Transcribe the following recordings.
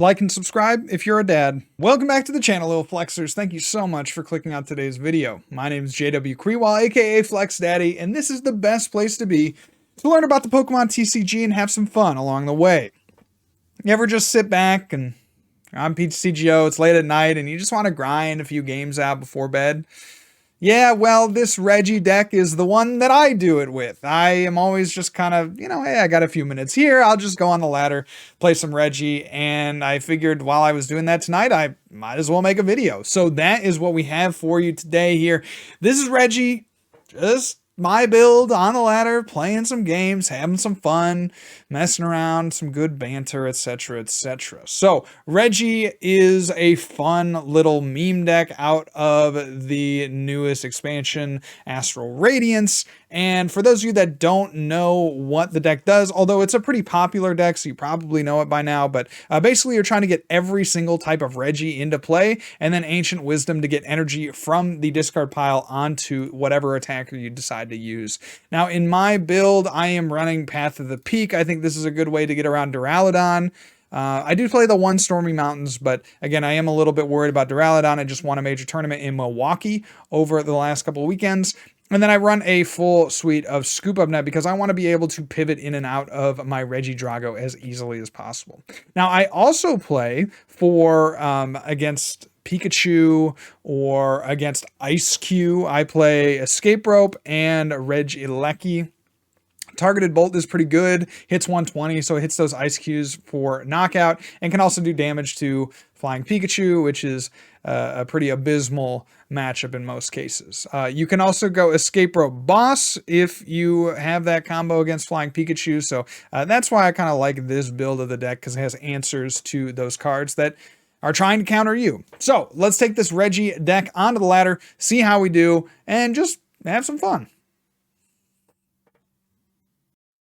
Like and subscribe if you're a dad. Welcome back to the channel, little flexers. Thank you so much for clicking on today's video. My name is JW Creewall, aka Flex Daddy, and this is the best place to be to learn about the Pokemon TCG and have some fun along the way. You ever just sit back and you're on PTCGO, it's late at night, and you just want to grind a few games out before bed? Yeah, well, this Regi deck is the one that I do it with. I am always just kind of, hey, I got a few minutes here. I'll just go on the ladder, play some Regi. And I figured while I was doing that tonight, I might as well make a video. So that is what we have for you today here. This is Regi, just my build on the ladder, playing some games, having some fun, messing around, some good banter, etc., etc. So Regi is a fun little meme deck out of the newest expansion, Astral Radiance. And for those of you that don't know what the deck does, although it's a pretty popular deck, so you probably know it by now, but basically you're trying to get every single type of Regi into play, and then Ancient Wisdom to get energy from the discard pile onto whatever attacker you decide to use. Now, in my build, I am running Path of the Peak. I think this is a good way to get around Duraludon. I do play the one Stormy Mountains, but again, I am a little bit worried about Duraludon. I just won a major tournament in Milwaukee over the last couple of weekends. And then I run a full suite of Scoop Up Net because I want to be able to pivot in and out of my Regidrago as easily as possible. Now, I also play for against Pikachu or against Ice Cube. I play Escape Rope and Regieleki. Targeted Bolt is pretty good, hits 120, so it hits those Ice Cubes for knockout, and can also do damage to Flying Pikachu, which is a pretty abysmal matchup in most cases. You can also go Escape Rope Boss if you have that combo against Flying Pikachu, so that's why I kind of like this build of the deck, because it has answers to those cards that are trying to counter you. So let's take this Regi deck onto the ladder, see how we do, and just have some fun.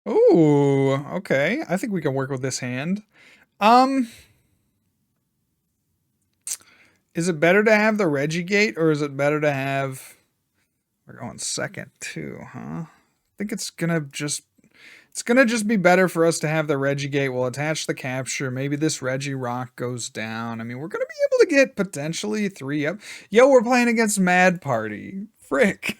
Ooh, okay. I think we can work with this hand. Is it better to have the Regigate, or is it better to have... We're going second too, huh? I think it's gonna just be better for us to have the Regigate. We'll attach the capture. Maybe this Regirock goes down. I mean, we're gonna be able to get potentially 3 up. Yo, we're playing against Mad Party. Frick.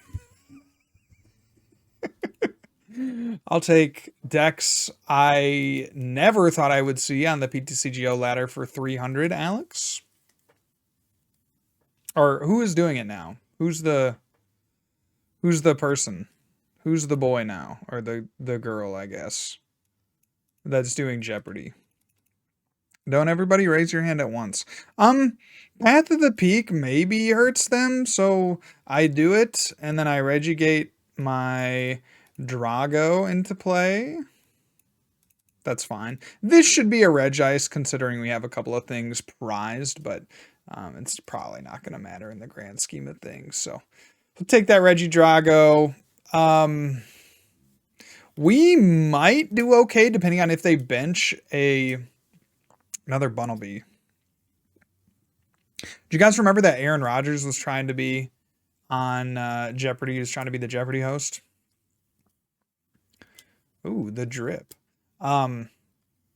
I'll take decks I never thought I would see on the PTCGO ladder for 300, Alex. Or who is doing it now? Who's the person? Who's the boy now? Or the girl, I guess, that's doing Jeopardy. Don't everybody raise your hand at once. Path of the Peak maybe hurts them, so I do it, and then I Regigate my Drago into play. That's fine. This should be a Regice, considering we have a couple of things prized, but it's probably not going to matter in the grand scheme of things. So we'll take that Regidrago. We might do okay depending on if they bench another Bunnelby. Do you guys remember that Aaron Rodgers was trying to be on Jeopardy? He was trying to be the Jeopardy host. Ooh, the drip. I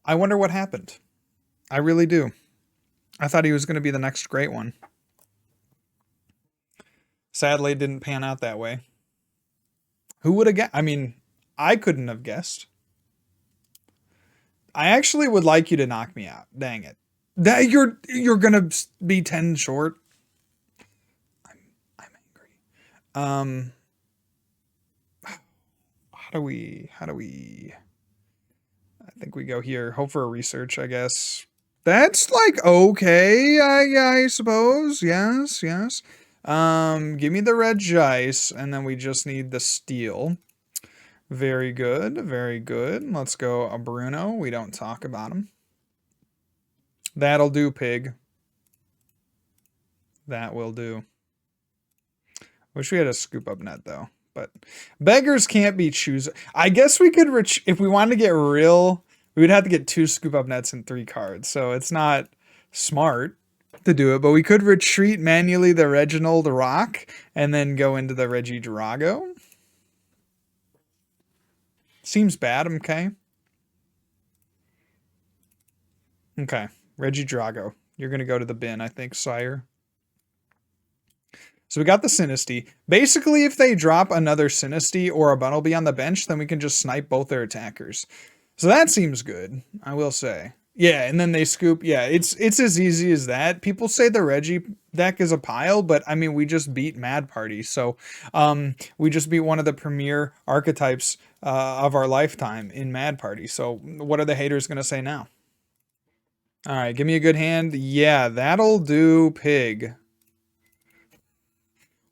wonder what happened. I really do. I thought he was going to be the next great one. Sadly, it didn't pan out that way. Who would have guessed? I mean, I couldn't have guessed. I actually would like you to knock me out. Dang it. That you're going to be 10 short. I'm angry. How do we, I think we go here, hope for a research, I guess. That's like, okay, I suppose. Yes. Give me the Regice, and then we just need the steel. Very good. Let's go a Bruno. We don't talk about him. That'll do, pig. That will do. Wish we had a Scoop Up Net, though. But beggars can't be choosers. I guess we could, if we wanted to get real, we would have to get 2 Scoop Up Nets and 3 cards. So it's not smart to do it, but we could retreat manually the Reginald Rock and then go into the Regidrago. Seems bad, okay? Okay. Regi Drago. You're going to go to the bin, I think, sire. So we got the Sinisty. Basically, if they drop another Sinisty or a Bunnelby on the bench, then we can just snipe both their attackers. So that seems good, I will say. Yeah, and then they scoop. Yeah, it's as easy as that. People say the Regi deck is a pile, but I mean, we just beat Mad Party. So we just beat one of the premier archetypes of our lifetime in Mad Party. So what are the haters going to say now? All right, give me a good hand. Yeah, that'll do, pig.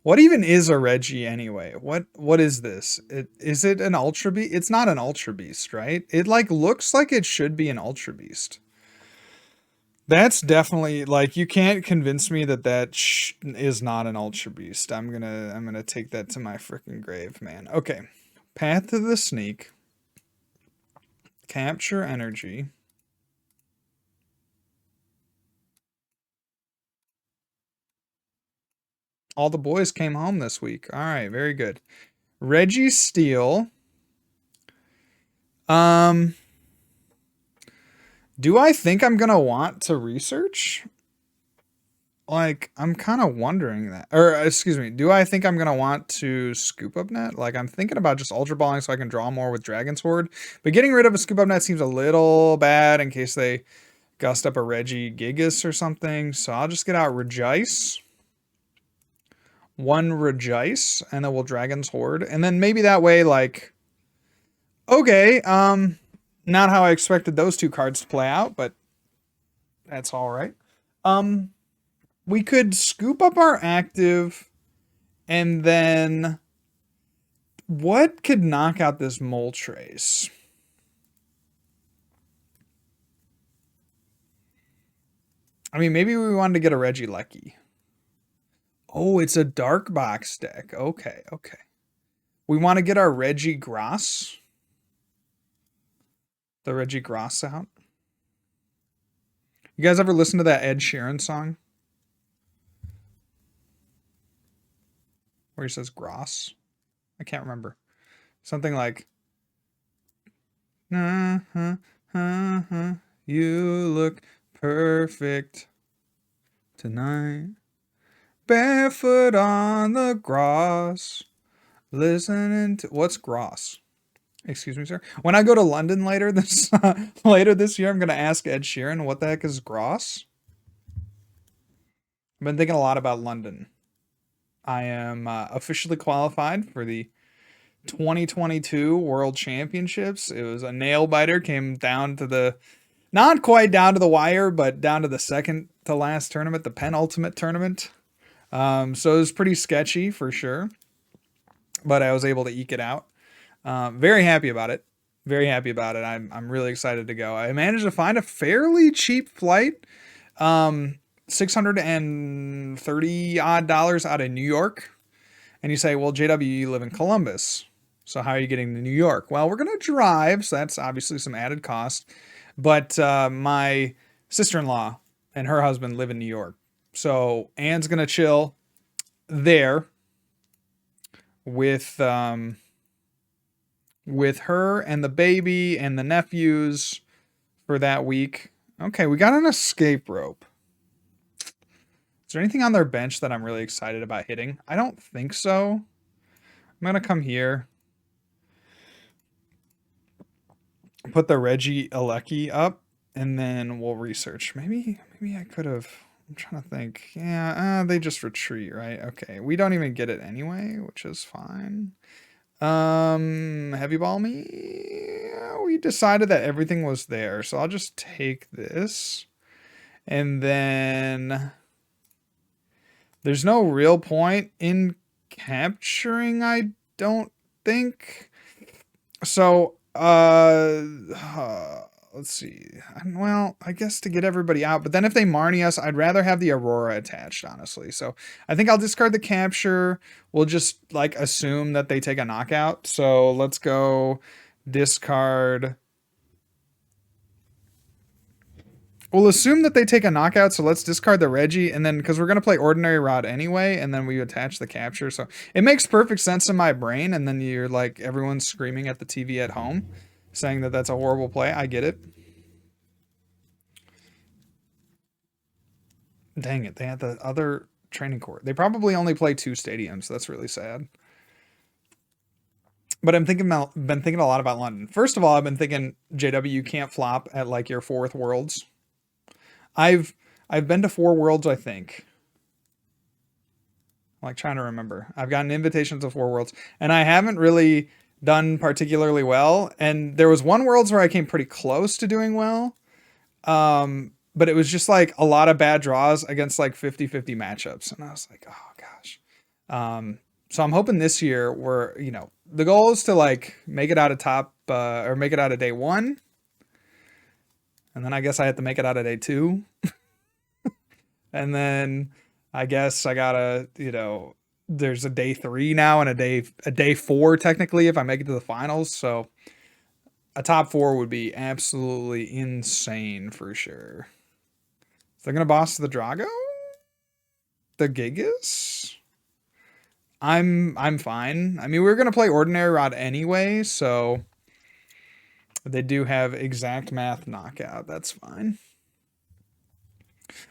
What even is a Regi anyway? What is this? Is it an Ultra Beast? It's not an Ultra Beast, right? It like looks like it should be an Ultra Beast. That's definitely like you can't convince me that that is not an Ultra Beast. I'm gonna take that to my freaking grave, man. Okay, Path to the Sneak, Capture Energy. All the boys came home this week. All right, very good. Regi Steel. Do I think I'm gonna want to research? Like, I'm kind of wondering that. Or, excuse me, do I think I'm gonna want to scoop up net? Like, I'm thinking about just ultra balling so I can draw more with Dragon's Horde. But getting rid of a scoop up net seems a little bad in case they gust up a Regi Gigas or something. So I'll just get out Regice. One Regice, and then we'll Dragon's Horde. And then maybe that way, like, okay, not how I expected those two cards to play out, but that's all right. We could scoop up our active, and then what could knock out this Moltres? I mean, maybe we wanted to get a Regieleki. Oh, it's a dark box deck. Okay, okay. We want to get our Regigrass. The Regigrass out. You guys ever listen to that Ed Sheeran song? Where he says grass? I can't remember. Something like, you look perfect tonight. Barefoot on the grass. Listening to... What's grass? Excuse me, sir. When I go to London later this year, I'm going to ask Ed Sheeran, what the heck is grass? I've been thinking a lot about London. I am officially qualified for the 2022 World Championships. It was a nail biter, came down to the... Not quite down to the wire, but down to the second to last tournament, the penultimate tournament. So it was pretty sketchy for sure, but I was able to eke it out. Very happy about it. Very happy about it. I'm really excited to go. I managed to find a fairly cheap flight, $630 odd out of New York. And you say, well, JW, you live in Columbus, so how are you getting to New York? Well, we're gonna drive, so that's obviously some added cost. But my sister-in-law and her husband live in New York. So Anne's gonna chill there with her and the baby and the nephews for that week. Okay, we got an escape rope. Is there anything on their bench that I'm really excited about hitting? I don't think so. I'm gonna come here. Put the Regieleki up, and then we'll research. Maybe I could have... I'm trying to think. Yeah, they just retreat, right? Okay, we don't even get it anyway, which is fine. Heavy ball me? Yeah, we decided that everything was there, so I'll just take this. And then... There's no real point in capturing, I don't think. So, let's see. Well, I guess to get everybody out. But then if they Marnie us, I'd rather have the Aurora attached, honestly. So I think I'll discard the capture. We'll just, like, assume that they take a knockout. So let's go discard. We'll assume that they take a knockout, so let's discard the Regi, and then, because we're going to play Ordinary Rod anyway, and then we attach the capture. So it makes perfect sense in my brain, and then you're like, everyone's screaming at the TV at home, saying that that's a horrible play. I get it. Dang it, they had the other training court. They probably only play 2 stadiums. That's really sad. But been thinking a lot about London. First of all, I've been thinking JW can't flop at like your 4th Worlds. I've been to 4 Worlds, I think. I'm like trying to remember. I've gotten invitations to 4 Worlds, and I haven't really done particularly well. And there was one Worlds where I came pretty close to doing well. But it was just like a lot of bad draws against like 50-50 matchups. And I was like, oh gosh. So I'm hoping this year the goal is to like make it out of or make it out of day 1. And then I guess I have to make it out of day 2. And then I guess I gotta, there's a day 3 now and a day 4 technically if I make it to the finals. So a top 4 would be absolutely insane for sure. They're gonna boss the Drago? The Gigas? I'm fine. I mean, we're gonna play Ordinary Rod anyway, so they do have exact math knockout. That's fine.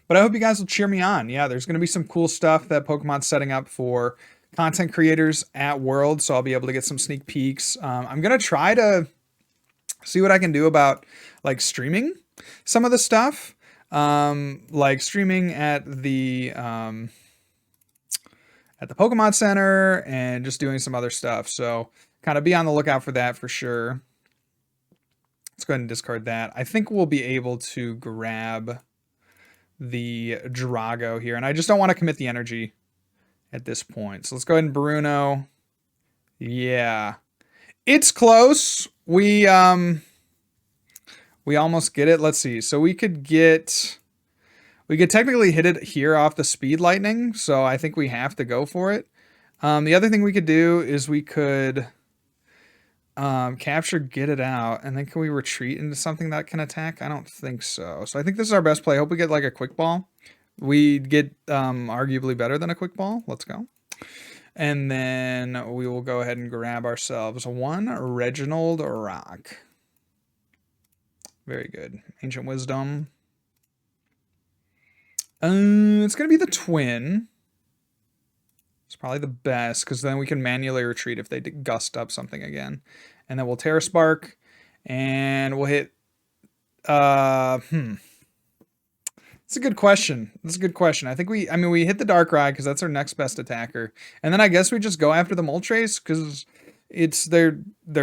But I hope you guys will cheer me on. Yeah, there's gonna be some cool stuff that Pokemon's setting up for content creators at World, so I'll be able to get some sneak peeks. I'm gonna try to see what I can do about like streaming some of the stuff. Like streaming at the Pokemon Center and just doing some other stuff. So kind of be on the lookout for that for sure. Let's go ahead and discard that. I think we'll be able to grab the Drago here, and I just don't want to commit the energy at this point. So let's go ahead and Bruno. Yeah, it's close. We almost get it. Let's see. So we could technically hit it here off the Speed Lightning. So I think we have to go for it. The other thing we could do is we could capture, get it out, and then can we retreat into something that can attack? I don't think so. So I think this is our best play. I hope we get like a quick ball. We get arguably better than a quick ball. Let's go. And then we will go ahead and grab ourselves one Reginald Rock. Very good. Ancient Wisdom. It's going to be the Twin. It's probably the best, because then we can manually retreat if they gust up something again. And then we'll Terra Spark, and we'll hit... It's a good question. That's a good question. I think we hit the Darkrai, because that's our next best attacker. And then I guess we just go after the Moltres, because it's their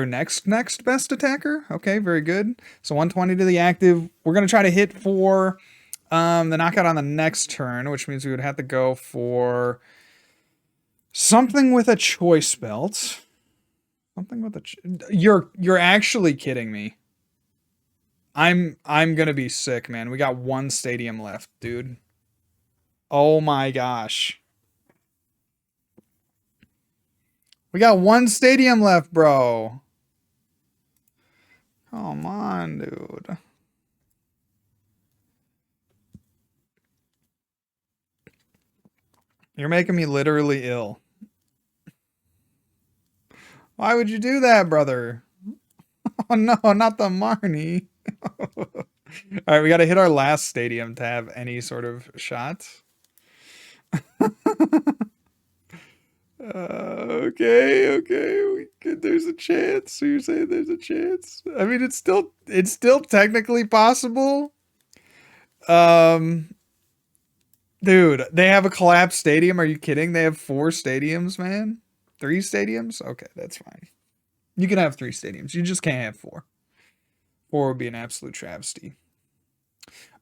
next best attacker. Okay, very good. So 120 to the active. We're going to try to hit for the knockout on the next turn, which means we would have to go for something with a choice belt. Something with a... You're actually kidding me. I'm gonna be sick, man. We got 1 stadium left, dude. Oh my gosh. We got 1 stadium left, bro. Come on, dude. You're making me literally ill. Why would you do that, brother? Oh no, not the Marnie. Alright, we gotta hit our last stadium to have any sort of shot. Okay. There's a chance. So you're saying there's a chance? I mean, it's still technically possible. Dude, they have a collapsed stadium. Are you kidding? They have 4 stadiums, man. 3 stadiums? Okay, that's fine. You can have 3 stadiums. You just can't have 4. 4 would be an absolute travesty.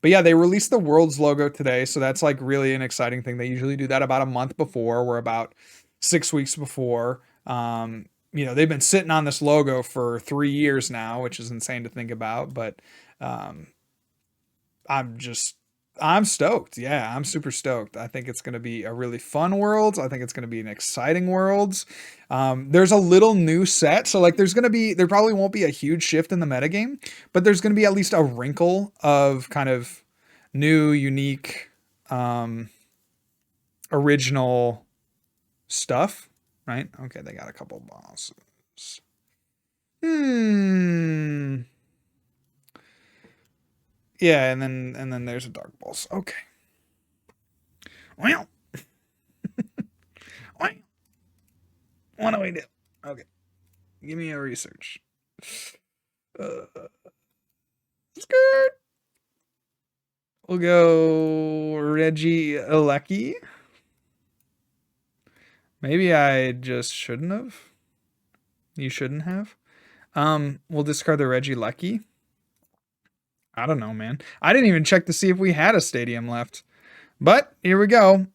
But yeah, they released the Worlds logo today, so that's like really an exciting thing. They usually do that about a month before. We're about 6 weeks before. They've been sitting on this logo for 3 years now, which is insane to think about. But I'm stoked. Yeah, I'm super stoked. I think it's going to be a really fun Worlds. I think it's going to be an exciting Worlds. There's a little new set. So like there probably won't be a huge shift in the metagame, but there's going to be at least a wrinkle of kind of new, unique, original stuff, right? Okay, they got a couple bosses. Yeah, and then there's a Dark Pulse. Okay. Well, what do we do? Okay, give me a research. Skirt. We'll go Regi Alecki. Maybe I just shouldn't have. You shouldn't have. We'll discard the Regi Lucky. I don't know, man. I didn't even check to see if we had a stadium left. But here we go.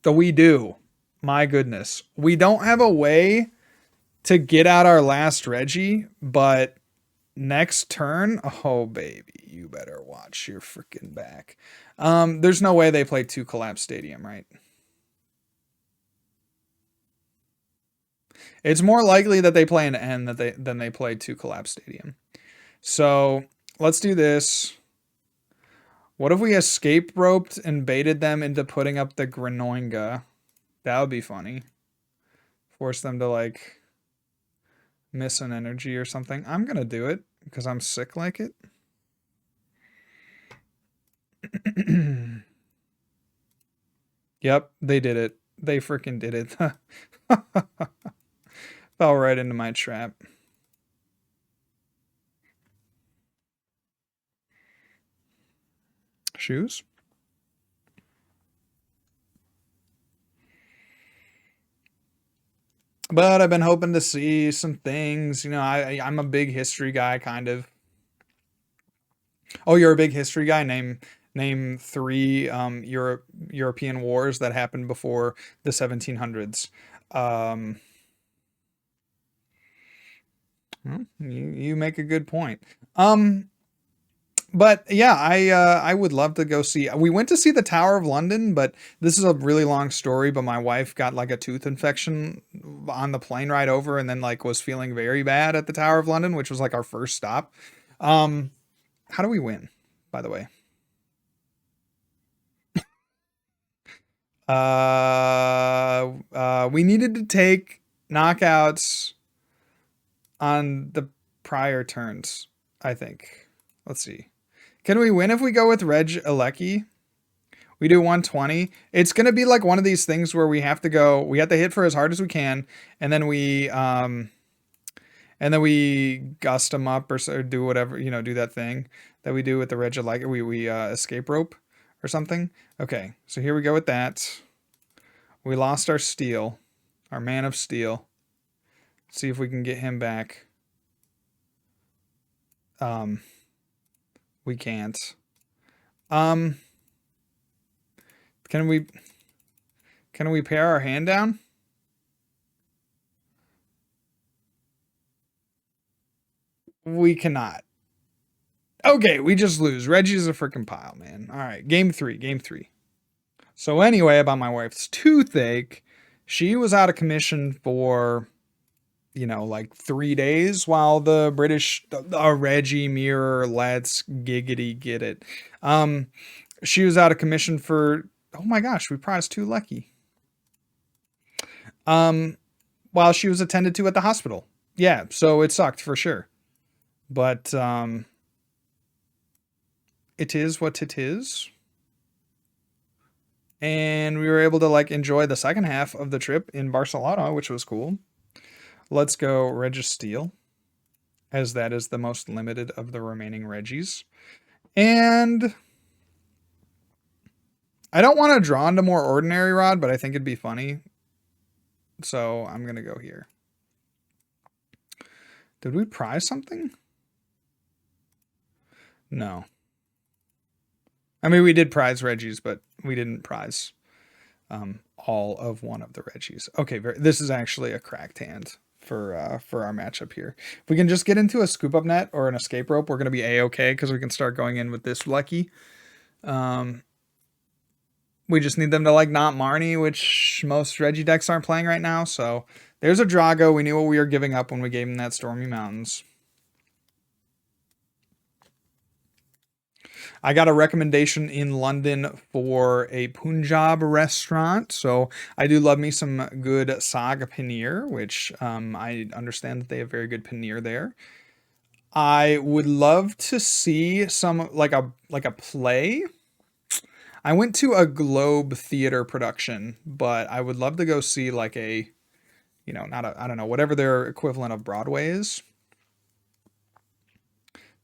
We do. My goodness. We don't have a way to get out our last Regi, but next turn, oh baby, you better watch your freaking back. There's no way they play 2 collapse stadium, right? It's more likely that they play an N than they play 2 collapse stadium. So let's do this. What if we escape roped and baited them into putting up the Granoinga? That would be funny. Force them to like miss an energy or something. I'm gonna do it because I'm sick like it. Yep, they did it. They freaking did it. Fell right into my trap. Shoes. But I've been hoping to see some things. You know, I'm a big history guy, kind of. Oh, you're a big history guy? Name 3 European wars that happened before the 1700s. Well, you make a good point. But yeah, I would love to go see. We went to see the Tower of London, but this is a really long story. But my wife got like a tooth infection on the plane ride over, and then like was feeling very bad at the Tower of London, which was like our first stop. How do we win, by the way? We needed to take knockouts on the prior turns, I think. Let's see. Can we win if we go with Reg Alecki? We do 120. It's going to be like one of these things where we have to hit for as hard as we can, and then we gust them up or do whatever, you know, do that thing that we do with the Reg Alecki. We escape rope or something. Okay, so here we go with that. We lost our steel, our man of steel. Let's see if we can get him back. We can't. Can we pare our hand down? We cannot. Okay, we just lose. Reggie's a freaking pile, man. All right, game 3. So anyway, about my wife's toothache, she was out of commission for, you know, like 3 days while the British, Regi mirror, let's giggity get it. She was out of commission for, oh my gosh, we prized 2 lucky. While she was attended to at the hospital. Yeah, so it sucked for sure. But, it is what it is. And we were able to like enjoy the second half of the trip in Barcelona, which was cool. Let's go Registeel, as that is the most limited of the remaining Regis. And I don't want to draw into more ordinary rod, but I think it'd be funny. So I'm going to go here. Did we prize something? No. I mean, we did prize Regis, but we didn't prize all of one of the Regis. Okay, this is actually a cracked hand for our matchup here. If we can just get into a scoop up net or an escape rope, we're going to be a-okay because we can start going in with this lucky. We just need them to like not Marnie, which most Regi decks aren't playing right now. So there's a Drago. We knew what we were giving up when we gave him that Stormy Mountains. I got a recommendation in London for a Punjab restaurant. So I do love me some good saag paneer, which I understand that they have very good paneer there. I would love to see some like a play. I went to a Globe theater production, but I would love to go see like a, you know, not a, I don't know, whatever their equivalent of Broadway is.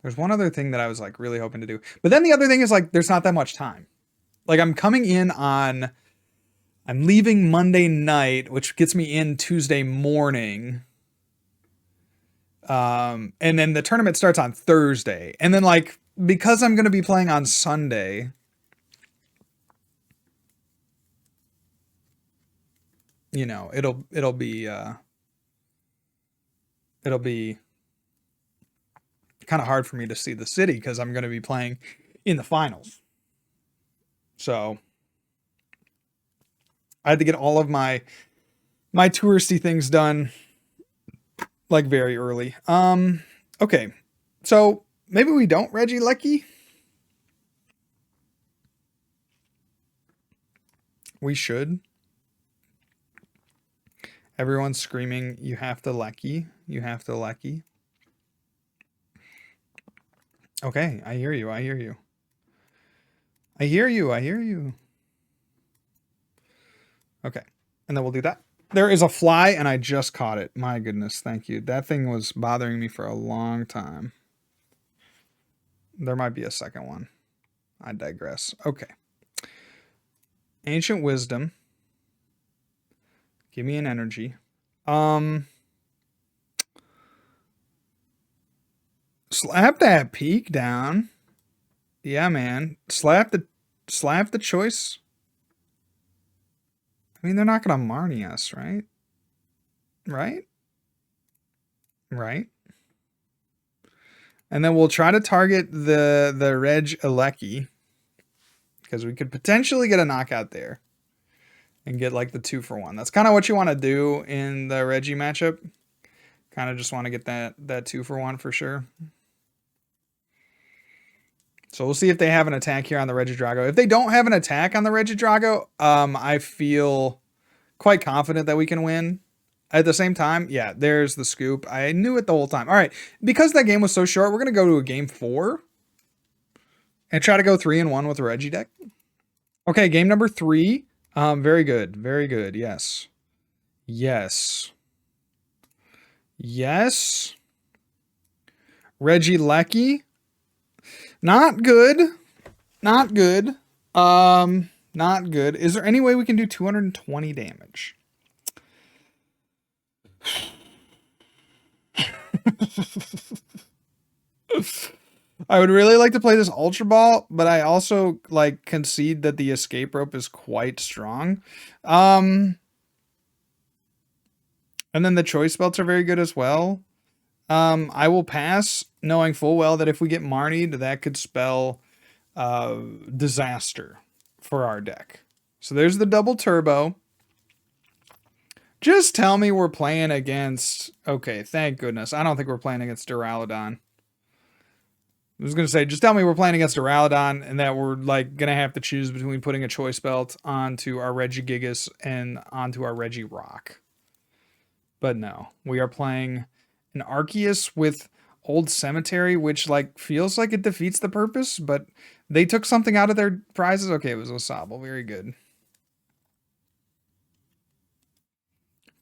There's one other thing that I was like really hoping to do. But then the other thing is like there's not that much time. Like I'm leaving Monday night, which gets me in Tuesday morning. And then the tournament starts on Thursday. And then like because I'm going to be playing on Sunday, you know, it'll be kind of hard for me to see the city because I'm going to be playing in the finals. So I had to get all of my touristy things done like very early. Okay. So maybe we don't Regi Lecky. We should. Everyone's screaming, you have to Lecky. You have to Lecky. Okay, I hear you. I hear you. I hear you. I hear you. Okay, and then we'll do that. There is a fly, and I just caught it. My goodness, thank you. That thing was bothering me for a long time. There might be a second one. I digress. Okay. Ancient Wisdom. Give me an energy. Slap that peak down. Yeah, man. Slap the choice. I mean, they're not gonna Marnie us, right? Right? Right. And then we'll try to target the Reg Alecki. Because we could potentially get a knockout there. And get like the 2-for-1. That's kind of what you want to do in the Regi matchup. Kind of just want to get that 2-for-1 for sure. So we'll see if they have an attack here on the Regidrago. If they don't have an attack on the Regidrago, I feel quite confident that we can win. At the same time, yeah, there's the scoop. I knew it the whole time. All right, because that game was so short, we're going to go to a game 4 and try to go 3-1 with a Regi deck. Okay, game number 3. Very good. Very good. Yes. Yes. Yes. Regi Lecky. Not good. Not good. Not good. Is there any way we can do 220 damage? I would really like to play this Ultra Ball, but I also like concede that the escape rope is quite strong. And then the choice belts are very good as well. I will pass, knowing full well that if we get Marnied, that could spell disaster for our deck. So there's the double turbo. Just tell me we're playing against... Okay, thank goodness. I don't think we're playing against Duraludon. I was going to say, just tell me we're playing against Duraludon and that we're like going to have to choose between putting a choice belt onto our Regigigas and onto our Regirock. But no, we are playing an Arceus with Old Cemetery, which like feels like it defeats the purpose, but they took something out of their prizes. Okay, it was Osable. Very good.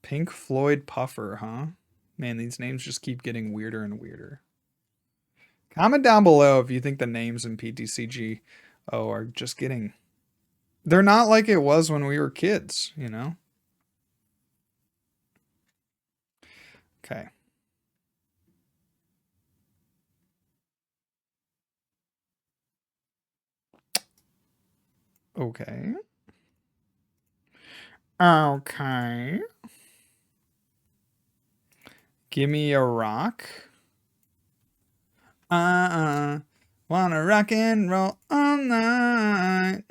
Pink Floyd Puffer, huh? Man, these names just keep getting weirder and weirder. Comment down below if you think the names in PTCG are just getting... They're not like it was when we were kids, you know? Okay. Okay. Okay. Give me a rock. Wanna rock and roll all night.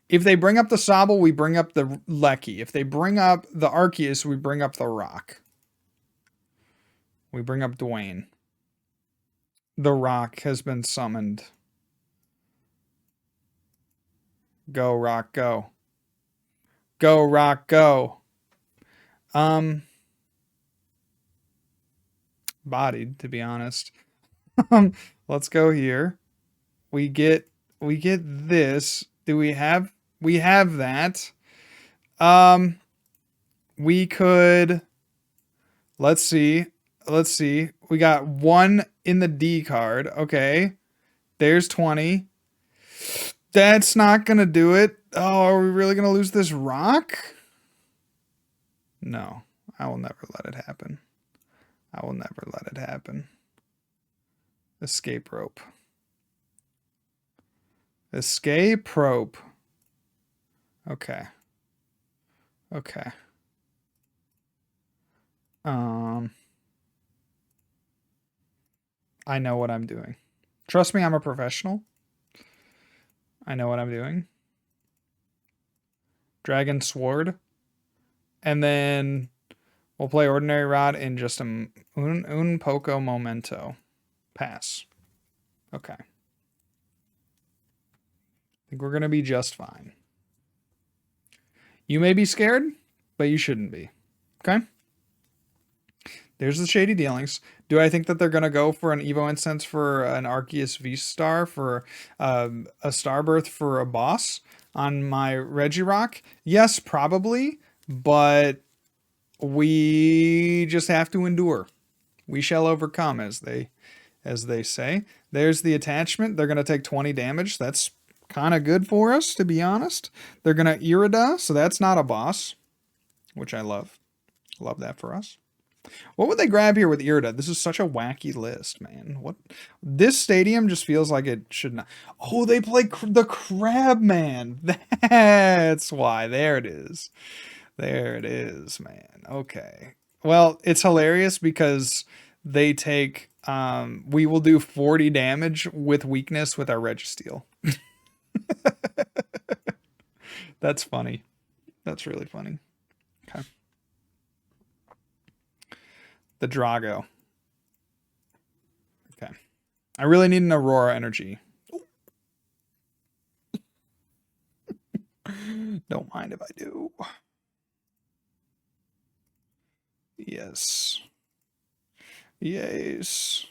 If they bring up the Sobble, we bring up the Lecky. If they bring up the Arceus, we bring up the Rock. We bring up Dwayne. The Rock has been summoned. Go, Rock, go. Go, Rock, go. Bodied, to be honest. Let's go here. We get this. Do we have that? We could, let's see. Let's see. We got 1 in the D card. Okay. There's 20. That's not going to do it. Oh, are we really going to lose this rock? No. I will never let it happen. I will never let it happen. Escape rope. Escape rope. Okay. Okay. I know what I'm doing. Trust me, I'm a professional. I know what I'm doing. Dragon Sword. And then we'll play Ordinary Rod in just un poco momento. Pass. Okay. I think we're going to be just fine. You may be scared, but you shouldn't be. Okay? There's the Shady Dealings. Do I think that they're going to go for an Evo Incense for an Arceus V-Star for a Starbirth for a boss on my Regirock? Yes, probably, but we just have to endure. We shall overcome, as they say. There's the attachment. They're going to take 20 damage. That's kind of good for us, to be honest. They're going to Irida, so that's not a boss, which I love. Love that for us. What would they grab here with Irida? This is such a wacky list, man. What? This stadium just feels like it should not. Oh, they play the Crabman. That's why. There it is. There it is, man. Okay. Well, it's hilarious because they take... we will do 40 damage with weakness with our Registeel. That's funny. That's really funny. Okay. The Drago. Okay. I really need an Aurora energy. Don't mind if I do. Yes. Yes.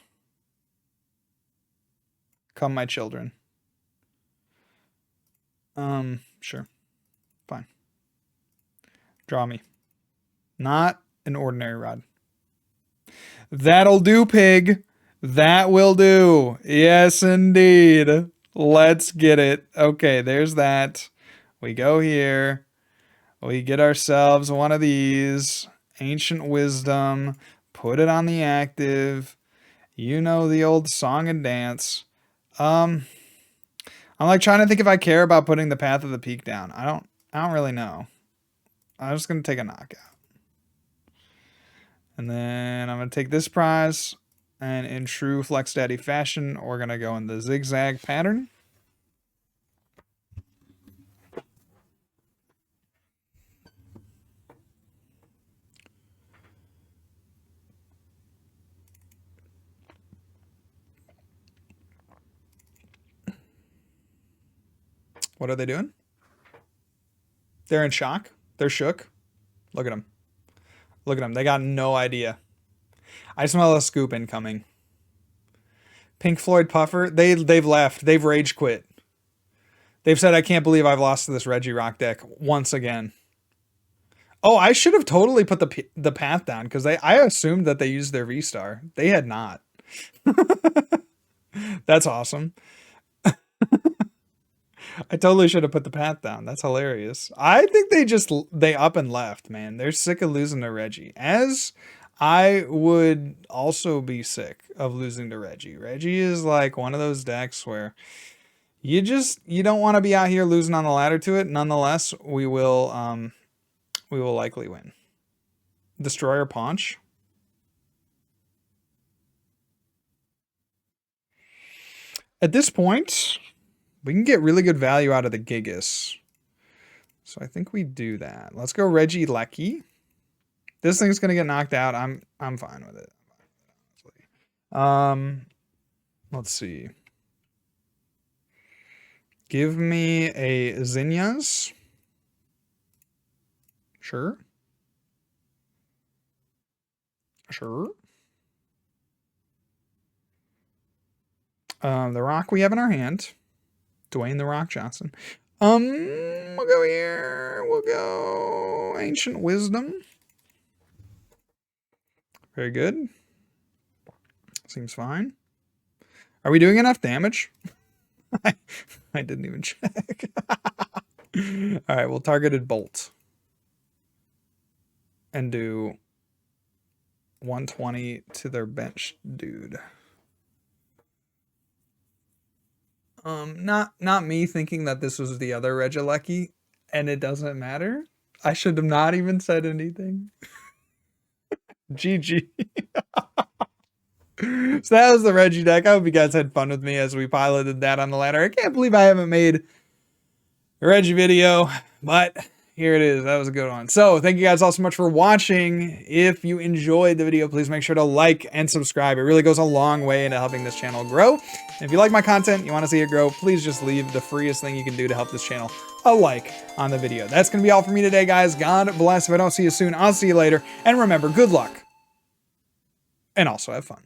Come, my children. Sure. Fine. Draw me. Not an ordinary rod. That'll do, pig. That will do. Yes, indeed. Let's get it. Okay, there's that. We go here. We get ourselves one of these. Ancient Wisdom. Put it on the active. You know the old song and dance. I'm like trying to think if I care about putting the Path of the Peak down. I don't really know. I'm just gonna take a knockout. And then I'm gonna take this prize, and in true Flex Daddy fashion, we're gonna go in the zigzag pattern. What are they doing? They're in shock. They're shook. Look at them. Look at them. They got no idea. I smell a scoop incoming. Pink Floyd Puffer. They've left. They've rage quit. They've said, I can't believe I've lost to this Regirock deck once again. Oh, I should have totally put the path down because I assumed that they used their V-Star. They had not. That's awesome. I totally should have put the path down. That's hilarious. I think they up and left, man. They're sick of losing to Regi. As I would also be sick of losing to Regi. Regi is like one of those decks where you don't want to be out here losing on the ladder to it. Nonetheless, we will likely win. Destroyer Paunch. At this point, we can get really good value out of the Gigas. So I think we do that. Let's go Regi Lecky. This thing's gonna get knocked out. I'm fine with it. Let's see. Give me a Zinnias. Sure. Sure. The rock we have in our hand. Dwayne The Rock Johnson. We'll go here. We'll go Ancient Wisdom. Very good. Seems fine. Are we doing enough damage? I didn't even check. All right, we'll targeted bolt. And do 120 to their bench dude. Not me thinking that this was the other Regilecki, and it doesn't matter. I should have not even said anything. GG. So that was the Regi deck. I hope you guys had fun with me as we piloted that on the ladder. I can't believe I haven't made a Regi video, but here it is. That was a good one. So thank you guys all so much for watching. If you enjoyed the video, please make sure to like and subscribe. It really goes a long way into helping this channel grow. And if you like my content, you want to see it grow, please just leave the freest thing you can do to help this channel, a like on the video. That's going to be all for me today, guys. God bless. If I don't see you soon, I'll see you later. And remember, good luck. And also have fun.